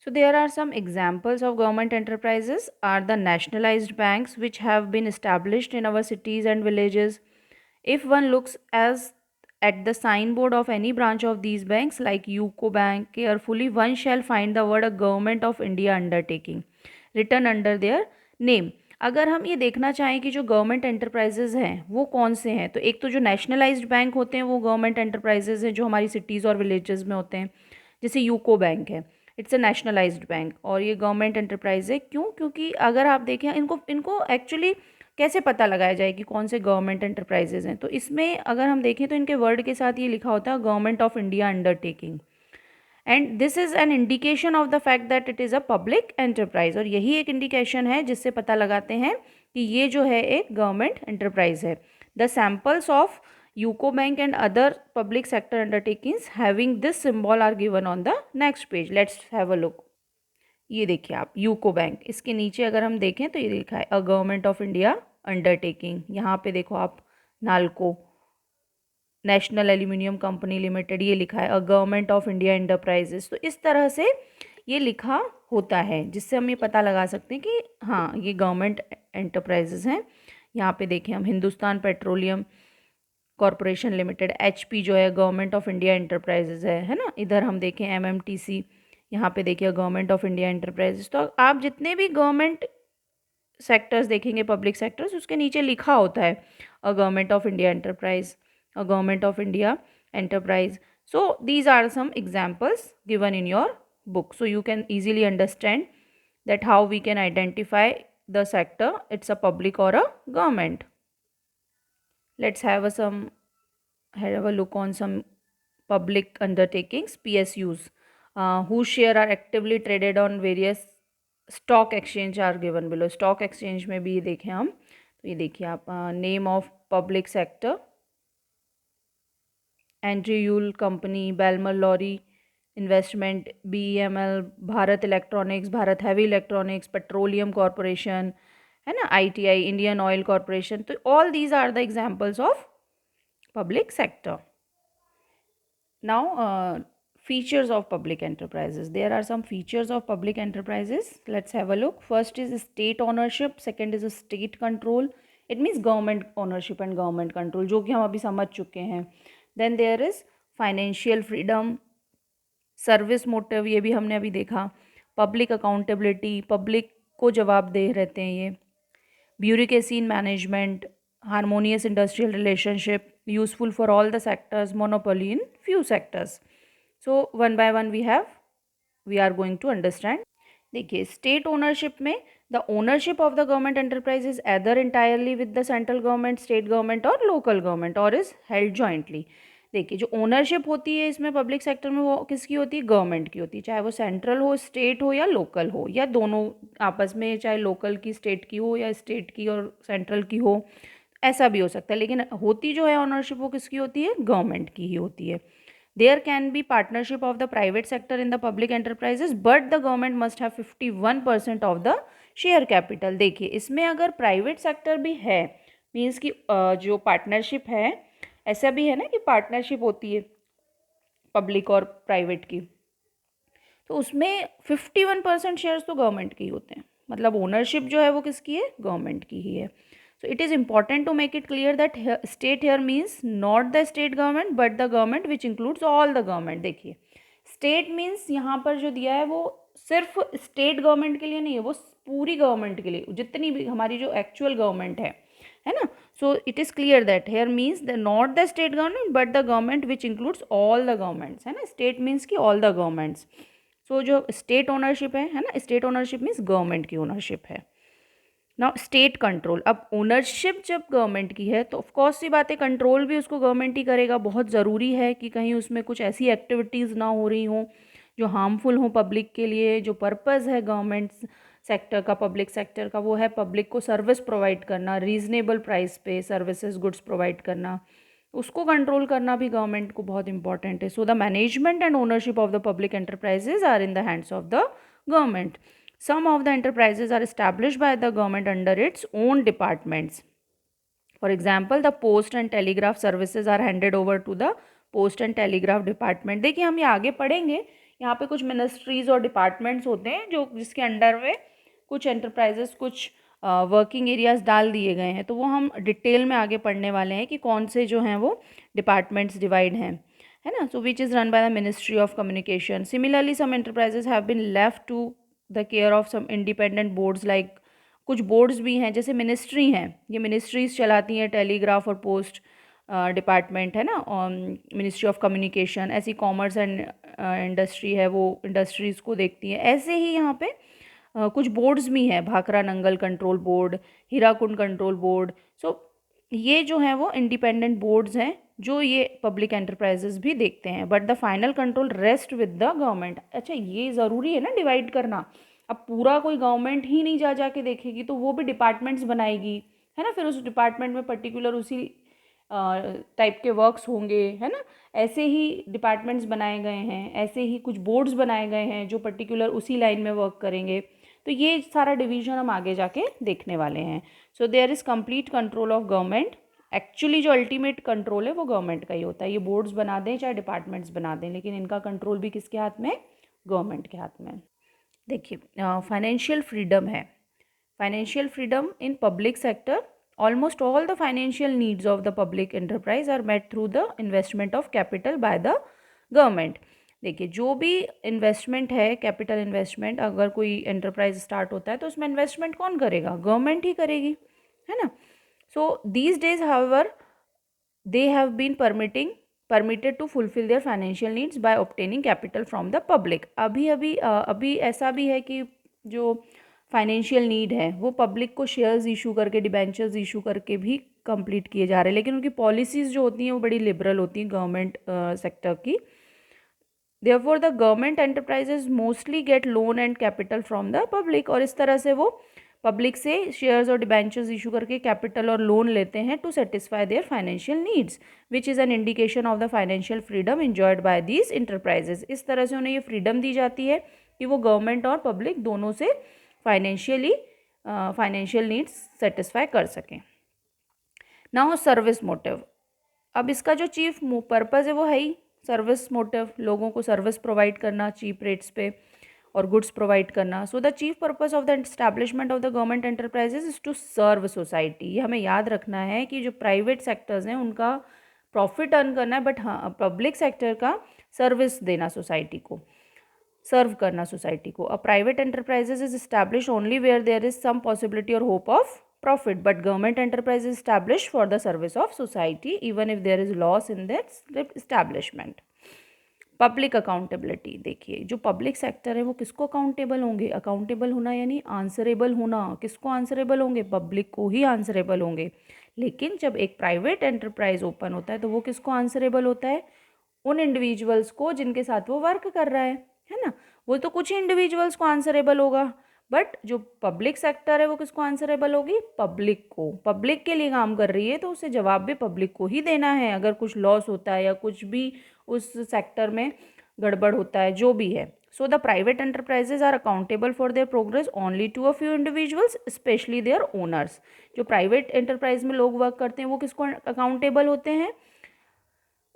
So there are some examples of government enterprises are the nationalized banks which have been established in our cities and villages. If one looks as at the signboard of any branch of these banks like UCO Bank carefully, one shall find the word a Government of India undertaking written under their name. अगर हम ये देखना चाहें कि जो government enterprises हैं वो कौन से हैं, तो एक तो जो नेशनलाइज्ड बैंक होते हैं वो गवर्नमेंट एंटरप्राइजेज हैं जो हमारी सिटीज़ और विलेजेस में होते हैं, जैसे यूको बैंक है, इट्स अ नेशनलाइज्ड बैंक और ये गवर्नमेंट एंटरप्राइज है। क्यों? क्योंकि अगर आप देखें इनको इनको एक्चुअली कैसे पता लगाया जाए कि कौन से गवर्नमेंट एंटरप्राइजेज हैं, तो इसमें अगर हम देखें तो इनके वर्ड के साथ ये लिखा होता है government of India undertaking, and this is an indication of the fact that it is a public enterprise, और यही एक इंडिकेशन है जिससे पता लगाते हैं कि ये जो है एक गवर्नमेंट एंटरप्राइज है। The samples of UCO bank and other public sector undertakings having this symbol are given on the next page, let's have a look. ये देखिए आप यूको बैंक, इसके नीचे अगर हम देखें तो ये लिखा है a government of India undertaking. यहाँ पे देखो आप NALCO national aluminium company limited ये लिखा है a government of India enterprises. तो इस तरह से ये लिखा होता है जिससे हम ये पता लगा सकते हैं कि हाँ ये गवर्नमेंट एंटरप्राइजेस हैं। यहाँ पे देखें हम Hindustan petroleum corporation limited HP जो है गवर्नमेंट ऑफ इंडिया एंटरप्राइजेज है ना। इधर हम देखें एमएमटीसी, यहाँ पे देखिए गवर्नमेंट ऑफ इंडिया एंटरप्राइजेज। तो आप जितने भी गवर्नमेंट सेक्टर्स देखेंगे पब्लिक सेक्टर्स उसके नीचे लिखा होता है a government of India enterprise, a government of India enterprise. So these are some examples given in your book. So you can easily understand that how we can identify the sector, it's a public or a government. Let's have a look on some public undertakings, PSUs, whose share are actively traded on various stock exchange are given below. Stock exchange में भी देखें हम, तो ये देखिए आप name of public sector Andrew Yule company, Balmer Lawrie investment, BEML, Bharat electronics, Bharat heavy electronics, petroleum corporation है ना, ITI, इंडियन ऑयल कॉरपोरेशन। तो all these are the examples of public sector. Now features of public enterprises. There are some features of public enterprises. Let's have a look. First is state ownership, second is state control. It means government ownership and government control, जो कि हम अभी समझ चुके हैं। Then there is financial freedom, service motive, ये भी हमने अभी देखा। पब्लिक अकाउंटेबिलिटी, पब्लिक को जवाबदेह रहते हैं ये। Bureaucracy in management, harmonious industrial relationship, useful for all the sectors, monopoly in few sectors. So one by one we are going to understand. देखिए स्टेट ओनरशिप में the ownership of the government enterprise is either entirely with the central government, state government or local government, और is held jointly. देखिए जो ownership होती है इसमें public sector में वो किसकी होती है? गवर्नमेंट की होती है, चाहे वो सेंट्रल हो, स्टेट हो या लोकल हो, या दोनों आपस में, चाहे लोकल की स्टेट की हो या स्टेट की और सेंट्रल की हो, ऐसा भी हो सकता है। लेकिन होती जो है ओनरशिप वो किसकी होती है? गवर्नमेंट की ही होती है। There can be partnership of the private sector in the public enterprises but the government must have 51% of the share capital. देखिए इसमें अगर प्राइवेट सेक्टर भी है, मीन्स कि जो पार्टनरशिप है, ऐसा भी है ना कि पार्टनरशिप होती है पब्लिक और प्राइवेट की, तो उसमें 51% शेयर्स तो गवर्नमेंट के ही होते हैं, मतलब ओनरशिप जो है वो किसकी है? गवर्नमेंट की ही है। So it is important to make it clear that state here means not the state government but the government which includes all the government. देखिए स्टेट मीन्स यहाँ पर जो दिया है वो सिर्फ स्टेट गवर्नमेंट के लिए नहीं है, वो पूरी गवर्नमेंट के लिए, जितनी भी हमारी जो एक्चुअल गवर्नमेंट है ना। So it is clear that here means the not the state government but the government which includes all the governments, है ना। स्टेट मीन्स की ऑल द गवर्नमेंट्स। सो जो स्टेट ओनरशिप है ना, स्टेट ओनरशिप मीन्स गवर्नमेंट की ownership है। ना state control, अब ओनरशिप जब गवर्नमेंट की है तो ऑफकोर्स सी बात है कंट्रोल भी उसको गवर्नमेंट ही करेगा। बहुत ज़रूरी है कि कहीं उसमें कुछ ऐसी एक्टिविटीज़ ना हो रही हों जो हार्मफुल हों पब्लिक के लिए। जो पर्पज़ है गवर्नमेंट सेक्टर का, पब्लिक सेक्टर का, वो है पब्लिक को सर्विस प्रोवाइड करना, रीज़नेबल प्राइस पे सर्विसेज गुड्स प्रोवाइड करना, उसको कंट्रोल करना भी गवर्नमेंट को बहुत इंपॉर्टेंट है। So the management and ownership of the public enterprises are in the hands of the government. Some of the enterprises are established by the government under its own departments. For example, the post and telegraph services are handed over to the post and telegraph department. देखिए हम ये आगे पढ़ेंगे यहाँ पे कुछ ministries और departments होते हैं जो जिसके अंडर में कुछ एंटरप्राइजेस, कुछ वर्किंग एरियाज़ डाल दिए गए हैं। तो वो हम डिटेल में आगे पढ़ने वाले हैं कि कौन से जो हैं वो डिपार्टमेंट्स डिवाइड हैं, है ना। So which is run by the ministry of communication. Similarly some enterprises have been left to the care of some independent boards, like कुछ बोर्ड्स भी हैं जैसे मिनिस्ट्री हैं, ये मिनिस्ट्रीज चलाती हैं, टेलीग्राफ और पोस्ट डिपार्टमेंट है ना, मिनिस्ट्री ऑफ कम्युनिकेशन। ऐसी कॉमर्स एंड इंडस्ट्री है, वो इंडस्ट्रीज़ को देखती है। ऐसे ही यहाँ पे कुछ बोर्ड्स भी हैं, Bhakra Nangal control board, Hirakud control board. So ये जो है वो इंडिपेंडेंट बोर्ड्स हैं जो ये पब्लिक एंटरप्राइजेस भी देखते हैं, but the final control rest with the government. अच्छा, ये ज़रूरी है ना डिवाइड करना। अब पूरा कोई गवर्नमेंट ही नहीं जा के देखेगी तो वो भी डिपार्टमेंट्स बनाएगी, है ना, फिर उस डिपार्टमेंट में पर्टिकुलर उसी टाइप के वर्क्स होंगे, है ना। ऐसे ही डिपार्टमेंट्स बनाए गए हैं, ऐसे ही कुछ बोर्ड्स बनाए गए हैं जो पर्टिकुलर उसी लाइन में वर्क करेंगे। तो ये सारा डिवीजन हम आगे जाके देखने वाले हैं। So there is complete control of government. Actually जो अल्टीमेट कंट्रोल है वो गवर्नमेंट का ही होता है। ये बोर्ड्स बना दें चाहे डिपार्टमेंट्स बना दें, लेकिन इनका कंट्रोल भी किसके हाथ में? गवर्नमेंट के हाथ में। देखिए, फाइनेंशियल फ्रीडम है। Financial freedom in public sector, almost all the financial needs of the public enterprise are met through the investment of capital by the government. देखिए, जो भी इन्वेस्टमेंट है, कैपिटल इन्वेस्टमेंट, अगर कोई एंटरप्राइज स्टार्ट होता है तो उसमें इन्वेस्टमेंट कौन करेगा? गवर्नमेंट ही करेगी, है ना। So these days however they have been permitted to fulfill their financial needs by obtaining capital from the public। अभी ऐसा भी है कि जो फाइनेंशियल नीड है वो पब्लिक को शेयर्स इशू करके, डिबेंचर्स इशू करके भी कंप्लीट किए जा रहे हैं, लेकिन उनकी पॉलिसीज़ जो होती हैं वो बड़ी लिबरल होती हैं गवर्नमेंट सेक्टर की। Therefore the government enterprises mostly get loan and capital from the public, और इस तरह से वो पब्लिक से शेयर्स और डिबेंचर्स इशू करके कैपिटल और लोन लेते हैं to satisfy their financial needs, which is an indication of the financial freedom enjoyed by these enterprises. इस तरह से उन्हें ये फ्रीडम दी जाती है कि वो गवर्नमेंट और पब्लिक दोनों से फाइनेंशियल नीड्स सेटिस्फाई कर सकें। Now service motive. अब इसका जो चीफ पर्पज़ है वो है ही सर्विस मोटिव, लोगों को सर्विस प्रोवाइड करना चीप रेट्स पे और गुड्स प्रोवाइड करना। So the chief purpose of the establishment of the government enterprises is to serve society. ये हमें याद रखना है कि जो प्राइवेट सेक्टर्स हैं उनका प्रॉफिट अर्न करना है, बट हाँ, पब्लिक सेक्टर का सर्विस देना, सोसाइटी को सर्व करना सोसाइटी को। A private enterprises is establish only where there is some possibility और hope of profit, but government enterprise is established for the service of society even if there is loss in that establishment। Public accountability. देखिए, जो public sector है वो किसको accountable होंगे? Accountable होना यानी answerable होना। किसको आंसरेबल होंगे? पब्लिक को ही आंसरेबल होंगे। लेकिन जब एक प्राइवेट एंटरप्राइज ओपन होता है तो वो किसको आंसरेबल होता है? उन इंडिविजुअल्स को जिनके साथ वो वर्क कर रहा है ना। वो तो कुछ ही इंडिविजुअल्स को आंसरेबल होगा, बट जो पब्लिक सेक्टर है वो किसको आंसरेबल होगी? पब्लिक को। पब्लिक के लिए काम कर रही है तो उसे जवाब भी पब्लिक को ही देना है अगर कुछ लॉस होता है या कुछ भी उस सेक्टर में गड़बड़ होता है, जो भी है। So the private enterprises are accountable for their progress only to a few individuals, specially their owners. जो प्राइवेट एंटरप्राइज में लोग वर्क करते हैं वो किसको अकाउंटेबल होते हैं?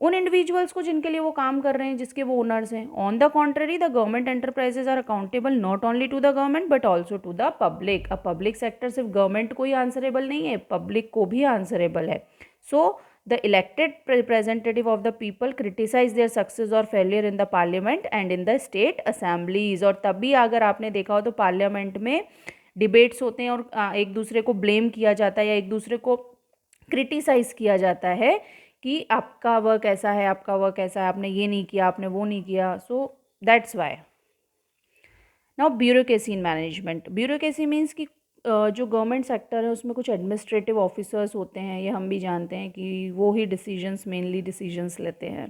उन इंडिविजुअल्स को जिनके लिए वो काम कर रहे हैं, जिसके वो ओनर्स हैं। On the contrary the government enterprises are accountable not only to the government but also to the public. अब पब्लिक सेक्टर सिर्फ गवर्नमेंट को ही आंसरेबल नहीं है, पब्लिक को भी आंसरेबल है। So the elected representative of the people criticise their success और failure in the parliament and in the state assemblies. और तभी अगर आपने देखा हो तो पार्लियामेंट में डिबेट्स होते हैं और एक दूसरे को ब्लेम किया जाता है या एक दूसरे को क्रिटिसाइज किया जाता है कि आपका वर्क ऐसा है, आपका वर्क ऐसा है, आपने ये नहीं किया, आपने वो नहीं किया। So that's why. Now bureaucracy in management. Bureaucracy means कि जो गवर्नमेंट सेक्टर है उसमें कुछ एडमिनिस्ट्रेटिव ऑफिसर्स होते हैं, ये हम भी जानते हैं कि वो ही मेनली डिसीजंस लेते हैं।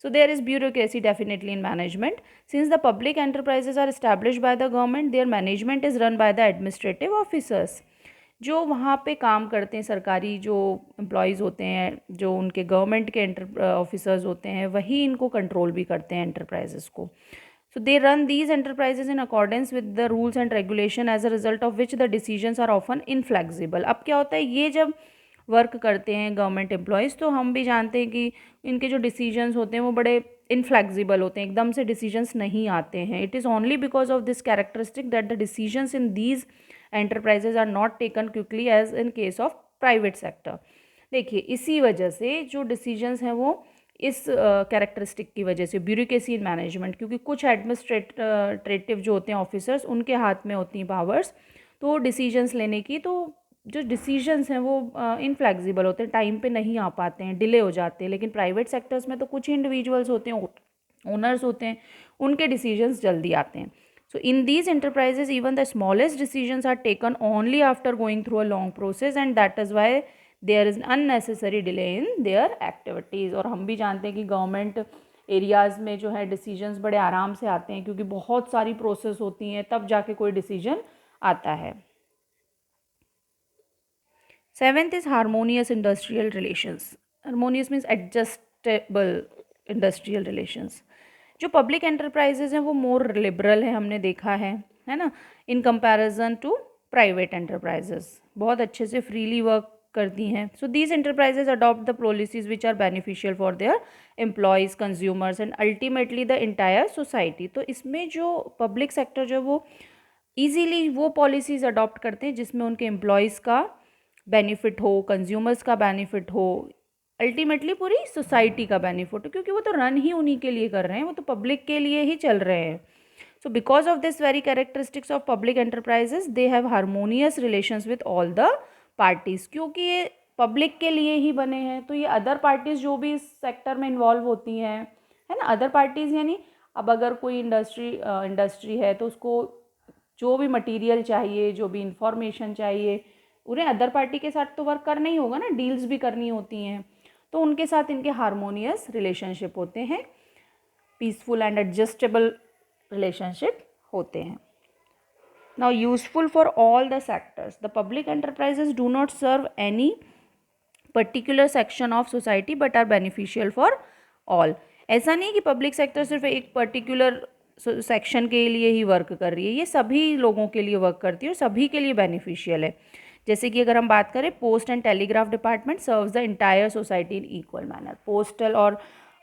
So there is bureaucracy definitely in management. Since the public enterprises are established by the government, their management is run by the administrative officers. जो वहाँ पे काम करते हैं, सरकारी जो एम्प्लॉयज़ होते हैं, जो उनके गवर्नमेंट के ऑफिसर्स होते हैं, वही इनको कंट्रोल भी करते हैं एंटरप्राइजेस को। So they run these enterprises in accordance with the rules and regulation, as a result of which the decisions are often inflexible. अब क्या होता है, ये जब वर्क करते हैं गवर्नमेंट एम्प्लॉयज़, तो हम भी जानते हैं कि इनके जो डिसीजंस होते हैं वो बड़े इनफ्लेक्सिबल होते हैं, एकदम से डिसीजंस नहीं आते हैं. It is only because of this characteristic that the decisions in these enterprises are not taken quickly as in case of private sector. देखिए इसी वजह से जो डिसीजंस हैं वो इस कैरेक्टरिस्टिक की वजह से, ब्यूरोक्रेसी इन मैनेजमेंट, क्योंकि कुछ एडमिनिस्ट्रेटिव जो होते हैं ऑफिसर्स उनके हाथ में होती हैं पावर्स, तो डिसीजंस लेने की, तो जो डिसीजंस हैं वो इनफ्लेक्सिबल होते हैं, टाइम पे नहीं आ पाते हैं, डिले हो जाते हैं. लेकिन प्राइवेट सेक्टर्स में तो कुछ ही इंडिविजुअल्स होते हैं, ओनर्स होते हैं, उनके डिसीजंस जल्दी आते हैं. So in these enterprises, even the smallest decisions are taken only after going through a long process, and that is why there is unnecessary delay in their activities. और हम भी जानते हैं कि गवर्नमेंट एरियाज़ में जो है डिसीजंस बड़े आराम से आते हैं, क्योंकि बहुत सारी प्रोसेस होती हैं तब जाके कोई डिसीजन आता है. 7th is harmonious industrial relations. Harmonious means adjustable industrial relations. जो पब्लिक एंटरप्राइजेज हैं वो मोर लिबरल है, हमने देखा है ना, in comparison to private enterprises, बहुत अच्छे से फ्रीली वर्क करती हैं. So these enterprises adopt the policies which are beneficial for their employees, consumers and ultimately the entire society. तो इसमें जो पब्लिक सेक्टर जो वो ईजीली वो पॉलिसीज़ अडॉप्ट करते हैं जिसमें उनके एम्प्लॉयज़ का बेनिफिट हो, कंज्यूमर्स का बेनिफिट हो, अल्टीमेटली पूरी सोसाइटी का बेनिफिट हो, क्योंकि वो तो रन ही उन्हीं के लिए कर रहे हैं, वो तो पब्लिक के लिए ही चल रहे हैं. So because of this very characteristics of public enterprises they have harmonious relations with all the parties. क्योंकि ये पब्लिक के लिए ही बने हैं, तो ये अदर पार्टीज़ जो भी इस सेक्टर में इन्वॉल्व होती हैं, है ना, अदर पार्टीज़ यानी अब अगर कोई इंडस्ट्री है तो उसको जो भी मटेरियल चाहिए, जो भी इंफॉर्मेशन चाहिए, उन्हें अदर पार्टी के साथ तो वर्क करना ही होगा ना, डील्स भी करनी होती हैं, तो उनके साथ इनके हारमोनियस रिलेशनशिप होते हैं, पीसफुल एंड एडजस्टेबल रिलेशनशिप होते हैं. Now useful for all the sectors. The public enterprises do not serve any particular section of society but are beneficial for all. ऐसा नहीं कि पब्लिक सेक्टर सिर्फ एक पर्टिकुलर सेक्शन के लिए ही वर्क कर रही है, ये सभी लोगों के लिए वर्क करती है और सभी के लिए बेनिफिशियल है. जैसे कि अगर हम बात करें, post and telegraph department serves the entire society in equal manner. Postal और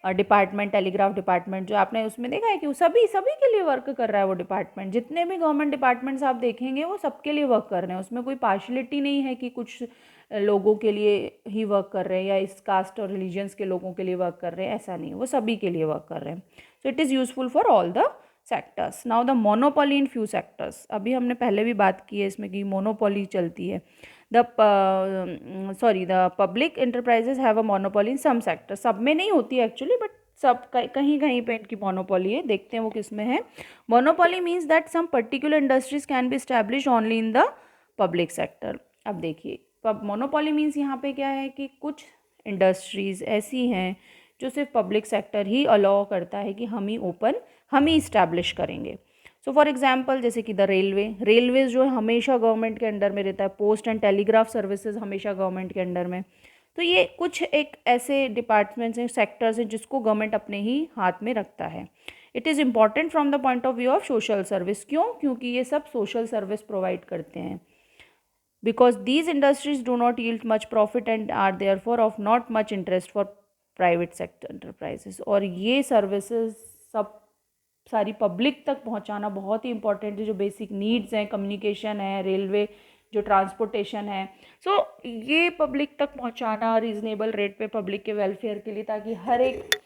डिपार्टमेंट, टेलीग्राफ डिपार्टमेंट जो आपने उसमें देखा है कि वो सभी के लिए वर्क कर रहा है. वो डिपार्टमेंट, जितने भी गवर्नमेंट डिपार्टमेंट्स आप देखेंगे वो सबके लिए वर्क कर रहे हैं, उसमें कोई पार्शलिटी नहीं है कि कुछ लोगों के लिए ही वर्क कर रहे हैं या इस कास्ट और रिलीजन्स के लोगों के लिए वर्क कर रहे हैं, ऐसा नहीं, वो सभी के लिए वर्क कर रहे हैं. सो it is useful for all the sectors. Now the monopoly in few sectors. अभी हमने पहले भी बात की है इसमें कि मोनोपोली चलती है. The public enterprises have a monopoly in some sector. सब में नहीं होती है एक्चुअली, बट सब कहीं कहीं पे इनकी मोनोपोली है. देखते हैं वो किस में है. Monopoly means that some particular industries can be establish only in the public sector. अब देखिए, मोनोपोली मीन्स यहाँ पे क्या है कि कुछ इंडस्ट्रीज़ ऐसी हैं जो सिर्फ पब्लिक सेक्टर ही अलाउ करता है कि हम ही इस्टेब्लिश करेंगे. सो फॉर एग्जांपल, जैसे कि द रेलवेज जो है हमेशा गवर्नमेंट के अंडर में रहता है. पोस्ट एंड टेलीग्राफ सर्विसेज हमेशा गवर्नमेंट के अंडर में. तो ये कुछ एक ऐसे डिपार्टमेंट्स हैं, सेक्टर्स हैं जिसको गवर्नमेंट अपने ही हाथ में रखता है. It is important from the point of view of social service. क्यों? क्योंकि ये सब सोशल सर्विस प्रोवाइड करते हैं. Because these industries do not yield much profit and are therefore of not much interest for private sector enterprises. और ये services सब सारी पब्लिक तक पहुंचाना बहुत ही इंपॉर्टेंट है. जो बेसिक नीड्स हैं, कम्युनिकेशन है, रेलवे जो ट्रांसपोर्टेशन है, सो ये पब्लिक तक पहुंचाना रीज़नेबल रेट पे पब्लिक के वेलफेयर के लिए, ताकि हर एक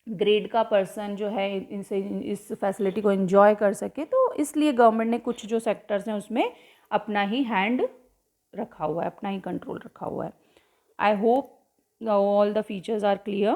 ग्रेड का पर्सन जो है इनसे इस फैसिलिटी को एंजॉय कर सके. तो इसलिए गवर्नमेंट ने कुछ जो सेक्टर्स हैं उसमें अपना ही हैंड रखा हुआ है, अपना ही कंट्रोल रखा हुआ है. I hope all the features are clear.